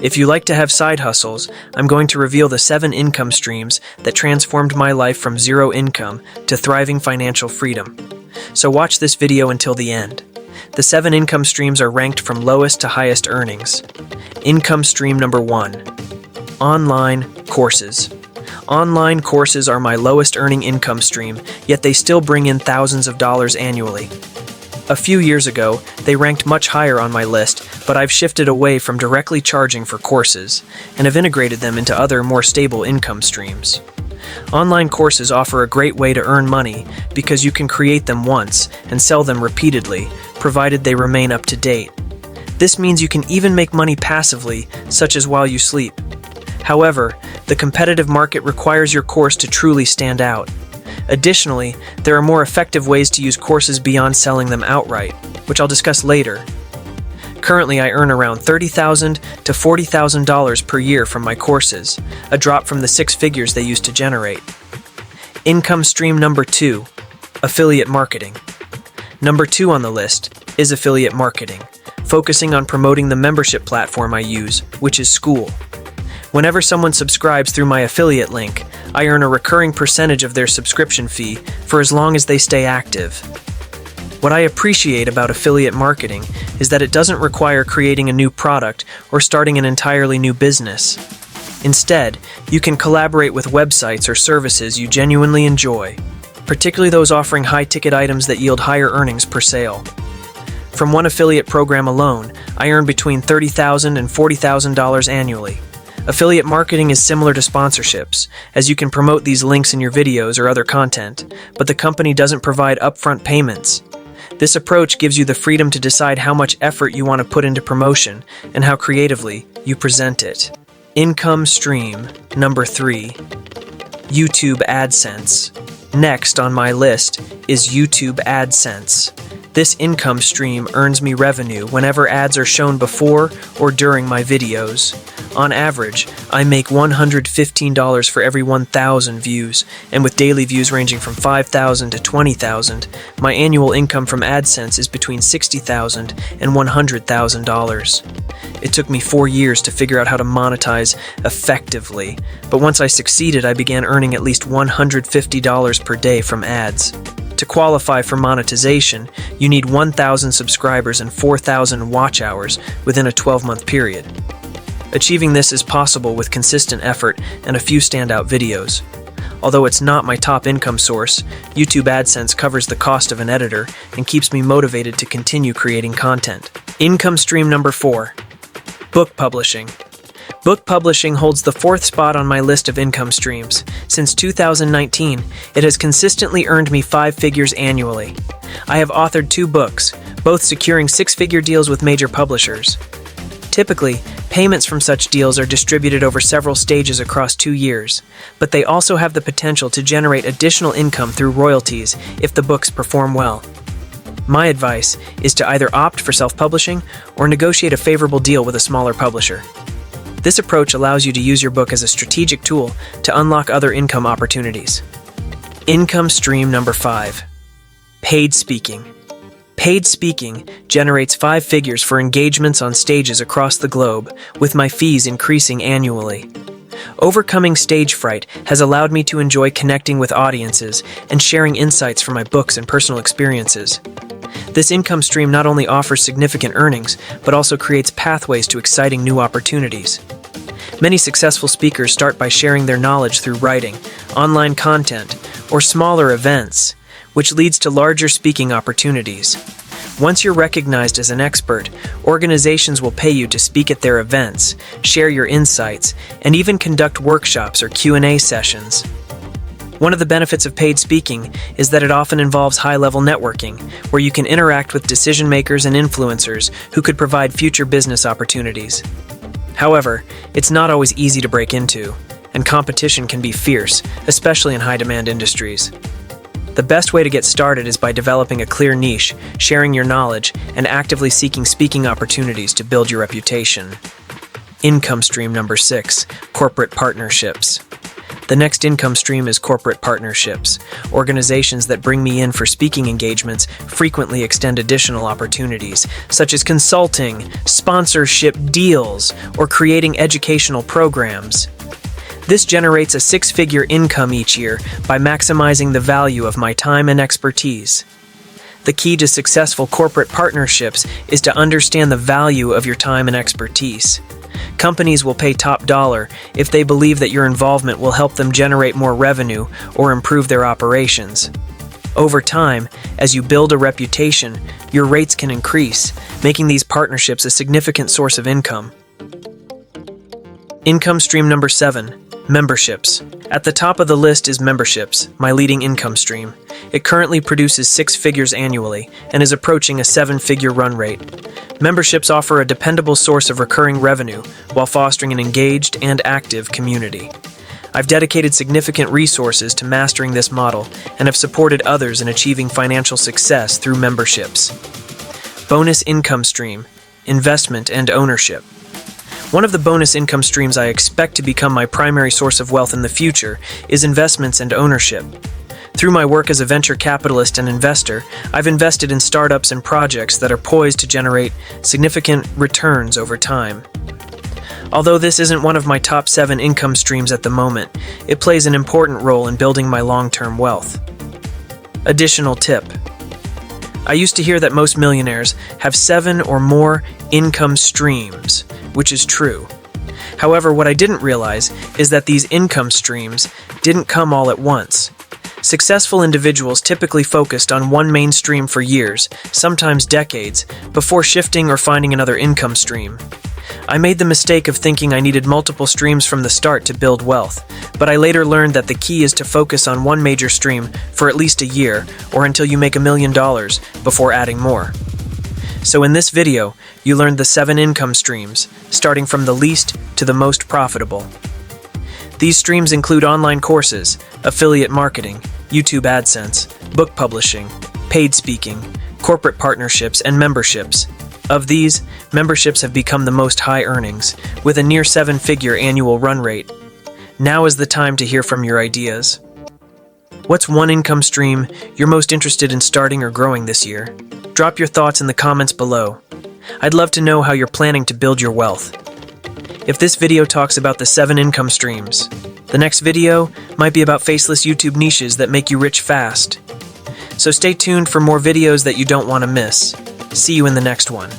If you like to have side hustles, I'm going to reveal the 7 income streams that transformed my life from zero income to thriving financial freedom. So watch this video until the end. The 7 income streams are ranked from lowest to highest earnings. Income stream number 1. Online courses. Online courses are my lowest earning income stream, yet they still bring in thousands of dollars annually. A few years ago, they ranked much higher on my list, but I've shifted away from directly charging for courses and have integrated them into other, more stable income streams. Online courses offer a great way to earn money because you can create them once and sell them repeatedly, provided they remain up to date. This means you can even make money passively, such as while you sleep. However, the competitive market requires your course to truly stand out. Additionally, there are more effective ways to use courses beyond selling them outright, which I'll discuss later. Currently, I earn around $30,000 to $40,000 per year from my courses, a drop from the 6 figures they used to generate. Income stream number 2, affiliate marketing. Number 2 on the list is affiliate marketing, focusing on promoting the membership platform I use, which is School. Whenever someone subscribes through my affiliate link, I earn a recurring percentage of their subscription fee for as long as they stay active. What I appreciate about affiliate marketing is that it doesn't require creating a new product or starting an entirely new business. Instead, you can collaborate with websites or services you genuinely enjoy, particularly those offering high-ticket items that yield higher earnings per sale. From one affiliate program alone, I earn between $30,000 and $40,000 annually. Affiliate marketing is similar to sponsorships, as you can promote these links in your videos or other content, but the company doesn't provide upfront payments. This approach gives you the freedom to decide how much effort you want to put into promotion and how creatively you present it. Income stream number 3. YouTube AdSense. Next on my list is YouTube AdSense. This income stream earns me revenue whenever ads are shown before or during my videos. On average, I make $115 for every 1,000 views, and with daily views ranging from 5,000 to 20,000, my annual income from AdSense is between $60,000 and $100,000. It took me 4 years to figure out how to monetize effectively, but once I succeeded, I began earning at least $150 per day from ads. To qualify for monetization, you need 1,000 subscribers and 4,000 watch hours within a 12-month period. Achieving this is possible with consistent effort and a few standout videos. Although it's not my top income source, YouTube AdSense covers the cost of an editor and keeps me motivated to continue creating content. Income stream number 4. Book publishing. Book publishing holds the 4th spot on my list of income streams. Since 2019, it has consistently earned me 5 figures annually. I have authored 2 books, both securing 6-figure deals with major publishers. Typically, payments from such deals are distributed over several stages across 2 years, but they also have the potential to generate additional income through royalties if the books perform well. My advice is to either opt for self-publishing or negotiate a favorable deal with a smaller publisher. This approach allows you to use your book as a strategic tool to unlock other income opportunities. Income stream number 5. Paid speaking. Paid speaking generates 5 figures for engagements on stages across the globe, with my fees increasing annually. Overcoming stage fright has allowed me to enjoy connecting with audiences and sharing insights from my books and personal experiences. This income stream not only offers significant earnings, but also creates pathways to exciting new opportunities. Many successful speakers start by sharing their knowledge through writing, online content, or smaller events, which leads to larger speaking opportunities. Once you're recognized as an expert, organizations will pay you to speak at their events, share your insights, and even conduct workshops or Q&A sessions. One of the benefits of paid speaking is that it often involves high-level networking, where you can interact with decision-makers and influencers who could provide future business opportunities. However, it's not always easy to break into, and competition can be fierce, especially in high-demand industries. The best way to get started is by developing a clear niche, sharing your knowledge, and actively seeking speaking opportunities to build your reputation. Income stream number 6, corporate partnerships. The next income stream is corporate partnerships. Organizations that bring me in for speaking engagements frequently extend additional opportunities, such as consulting, sponsorship deals, or creating educational programs. This generates a six-figure income each year by maximizing the value of my time and expertise. The key to successful corporate partnerships is to understand the value of your time and expertise. Companies will pay top dollar if they believe that your involvement will help them generate more revenue or improve their operations. Over time, as you build a reputation, your rates can increase, making these partnerships a significant source of income. Income stream number 7. Memberships. At the top of the list is memberships, my leading income stream. It currently produces 6 figures annually and is approaching a 7-figure run rate. Memberships offer a dependable source of recurring revenue while fostering an engaged and active community. I've dedicated significant resources to mastering this model and have supported others in achieving financial success through memberships. Bonus income stream, investment and ownership. One of the bonus income streams I expect to become my primary source of wealth in the future is investments and ownership. Through my work as a venture capitalist and investor, I've invested in startups and projects that are poised to generate significant returns over time. Although this isn't one of my top 7 income streams at the moment, it plays an important role in building my long-term wealth. Additional tip. I used to hear that most millionaires have 7 or more income streams, which is true. However, what I didn't realize is that these income streams didn't come all at once. Successful individuals typically focused on one main stream for years, sometimes decades, before shifting or finding another income stream. I made the mistake of thinking I needed multiple streams from the start to build wealth, but I later learned that the key is to focus on one major stream for at least a year or until you make $1 million before adding more. So in this video, you learned the 7 income streams, starting from the least to the most profitable. These streams include online courses, affiliate marketing, YouTube AdSense, book publishing, paid speaking, corporate partnerships, and memberships. Of these, memberships have become the most high earnings, with a near 7-figure annual run rate. Now is the time to hear from your ideas. What's one income stream you're most interested in starting or growing this year? Drop your thoughts in the comments below. I'd love to know how you're planning to build your wealth. If this video talks about the 7 income streams, the next video might be about faceless YouTube niches that make you rich fast. So stay tuned for more videos that you don't want to miss. See you in the next one.